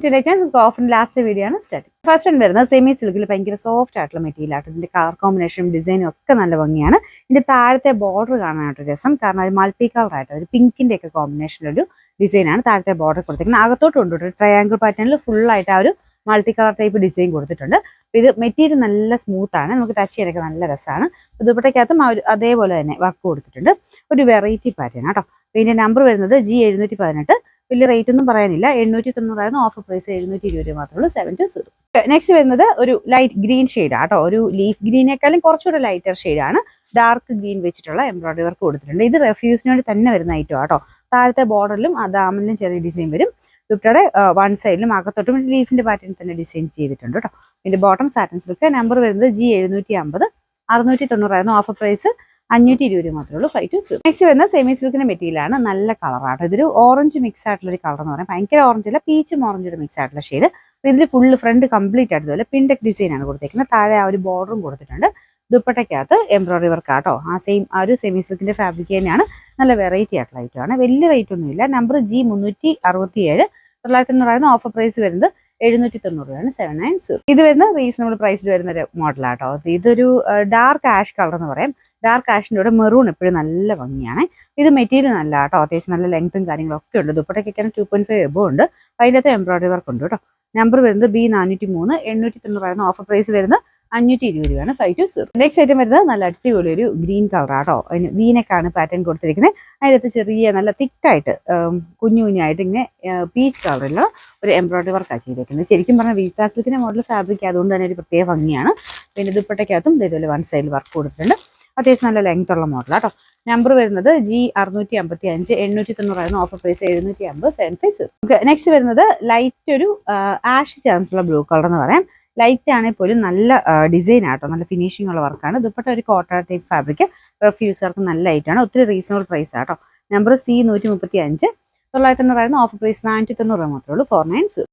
ഓഫറിന് last video ആണ് starting. First time വരുന്നത് semi സിൽക്കിൽ ഭയങ്കര സോഫ്റ്റ് ആയിട്ടുള്ള മെറ്റീരിയൽ ആയിട്ട് ഇതിന്റെ കളർ കോമ്പിനേഷനും ഡിസൈനും ഒക്കെ നല്ല ഭംഗിയാണ്. ഇതിന്റെ താഴത്തെ ബോർഡർ കാണാനായിട്ട് രസം, കാരണം അത് മൾട്ടി കളർ ആയിട്ട് ഒരു പിങ്കിന്റെ ഒക്കെ കോമ്പിനേഷനിലൊരു ഡിസൈനാണ് താഴത്തെ ബോർഡർ കൊടുത്തിരിക്കുന്നത്. അകത്തോട്ട് കൊണ്ടുപോയിട്ട് ട്രയാങ്കിൾ പാറ്റേണിൽ ഫുൾ ആയിട്ട് ആ ഒരു മൾട്ടി കളർ ടൈപ്പ് ഡിസൈൻ കൊടുത്തിട്ടുണ്ട്. ഇത് മെറ്റീരിയൽ നല്ല സ്മൂത്ത് ആണ്, നമുക്ക് ടച്ച് ചെയ്യാനൊക്കെ നല്ല രസമാണ്. ദുപ്പട്ടയ്ക്കകത്തും അതേപോലെ തന്നെ വർക്ക് കൊടുത്തിട്ടുണ്ട്. ഒരു വെറൈറ്റി പാറ്റേൺ ആട്ടോ. ഇതിന്റെ നമ്പർ വരുന്നത് G718. വലിയ റേറ്റ് ഒന്നും പറയാനില്ല. 890 ഓഫർ പ്രൈസ് 720 മാത്രമേ ഉള്ളൂ. 720. നെക്സ്റ്റ് വരുന്നത് ഒരു ലൈറ്റ് ഗ്രീൻ ഷെയ്ഡ് ആട്ടോ. ഒരു ലീഫ് ഗ്രീനേക്കാളും കുറച്ചുകൂടെ ലൈറ്റർ ഷെയ്ഡാണ്. ഡാർക്ക് ഗ്രീൻ വെച്ചിട്ടുള്ള എംബ്രോയിഡറി വർക്ക് കൊടുത്തിട്ടുണ്ട്. ഇത് റെഫ്യൂസിനോട് തന്നെ വരുന്ന ഐറ്റം ആട്ടോ. താഴത്തെ ബോർഡറിലും ദാമനിലും ചെറിയ ഡിസൈൻ വരും. ദുപ്പട്ടയുടെ വൺ സൈഡിലും അകത്തോട്ടും ലീഫിന്റെ പാറ്റേൺ തന്നെ ഡിസൈൻ ചെയ്തിട്ടുണ്ട് കേട്ടോ. ഇതിന്റെ ബോട്ടം സാറ്റൻ സിൽക്ക്. നമ്പർ വരുന്നത് G750. 690 ഓഫർ പ്രൈസ് 520 മാത്രമേ ഉള്ളൂ. 520. നെക്സ്റ്റ് വരുന്ന സെമി സിൽക്കിന്റെ മെറ്റീരിയലാണ്. നല്ല കളറാണ്. ഇതൊരു ഓറഞ്ച് മിക്സ് ആയിട്ടുള്ള ഒരു കളർ എന്ന് പറയാം. ഭയങ്കര ഓറഞ്ച് അല്ല, പീച്ചും ഓറഞ്ചും മിക്സ് ആയിട്ടുള്ള ഷെയ്ഡ്. ഇതിൽ ഫുള്ള് ഫ്രണ്ട് കംപ്ലീറ്റ് ആയിട്ട് ഇതുപോലെ പിൻടെക് ഡിസൈൻ ആണ് കൊടുത്തേക്കുന്നത്. താഴെ ആ ഒരു ബോർഡറും കൊടുത്തിട്ടുണ്ട്. ദുപ്പട്ടയ്ക്കകത്ത് എംബ്രോയിഡറി വർക്ക് ആട്ടോ. ആ ഒരു സെമി സിൽക്കിന്റെ ഫാബ്രിക് തന്നെയാണ്. നല്ല വെറൈറ്റി ആയിട്ടുള്ള ഐറ്റം ആണ്. വലിയ റേറ്റ് ഒന്നുമില്ല. Number G367. 990 ഓഫർ പ്രൈസ് വരുന്നത് 790 790. ഇത് വരുന്ന റീസണബിൾ പ്രൈസിൽ വരുന്ന ഒരു മോഡലാട്ടോ. ഇതൊരു ഡാർക്ക് ആഷ് കളർ എന്ന് പറയാം. ഡാർക്ക് ആഷിൻ്റെ കൂടെ മെറൂൺ എപ്പോഴും നല്ല ഭംഗിയാണ്. ഇത് മെറ്റീരിയൽ നല്ല കേട്ടോ. അത്യാവശ്യം നല്ല ലെങ്ത്തും കാര്യങ്ങളൊക്കെ ഉണ്ട്. ദുപ്പട്ടയ്ക്കൊക്കെയാണ് 2.5 എബോ ഉണ്ട്. അതിനകത്ത് എംബ്രോയിഡറി വർക്ക് ഉണ്ട് കേട്ടോ. നമ്പർ വരുന്നത് B403. 890 ഓഫർ പ്രൈസ് വരുന്നത് 520 520. നെക്സ്റ്റ് ഐറ്റം വരുന്നത് നല്ല അടിപൊളി ഒരു ഗ്രീൻ കളർ ആട്ടോ. അതിന് വീനക്കാണ് പാറ്റേൺ കൊടുത്തിരിക്കുന്നത്. അതിനകത്ത് ചെറിയ നല്ല തിക്കായിട്ട് കുഞ്ഞു കുഞ്ഞായിട്ട് ഇങ്ങനെ പീച്ച് കളറിലുള്ള ഒരു എംബ്രോയിഡറി വർക്കാണ് ചെയ്തിരിക്കുന്നത്. ശരിക്കും പറഞ്ഞാൽ വീസ്റ്റാ സിൽക്കിന്റെ മോഡൽ ഫാബ്രിക് അതുകൊണ്ട് തന്നെ ഒരു പ്രത്യേക ഭംഗിയാണ്. പിന്നെ ദുപ്പട്ടയ്ക്കകത്തും ഇതേപോലെ വൺ സൈഡിൽ വർക്ക് കൊടുത്തിട്ടുണ്ട്. അത്യാവശ്യം നല്ല ലെങ്ത് ഉള്ള മോഡലാട്ടോ. നമ്പർ വരുന്നത് G655. 890 offer price 750 750. നെക്സ്റ്റ് വരുന്നത് ലൈറ്റ് ഒരു ആഷ് ചേർന്നിട്ടുള്ള ബ്ലൂ കളർ എന്ന് പറയാം. ലൈറ്റ് ആണെങ്കിൽ പോലും നല്ല ഡിസൈൻ ആട്ടോ. നല്ല ഫിനിഷിംഗ് ഉള്ള വർക്കാണ്. ദുപ്പട്ട ഒരു കോട്ടൺ ടൈപ്പ് ഫാബ്രിക്. റെഫ്യൂസർക്ക് നല്ല ലൈറ്റാണ്. ഒത്തിരി റീസണബിൾ പ്രൈസ് ആട്ടോ. Number C135. 990 ഓഫർ പ്രൈസ് 490 മാത്രമേ ഉള്ളൂ. 490.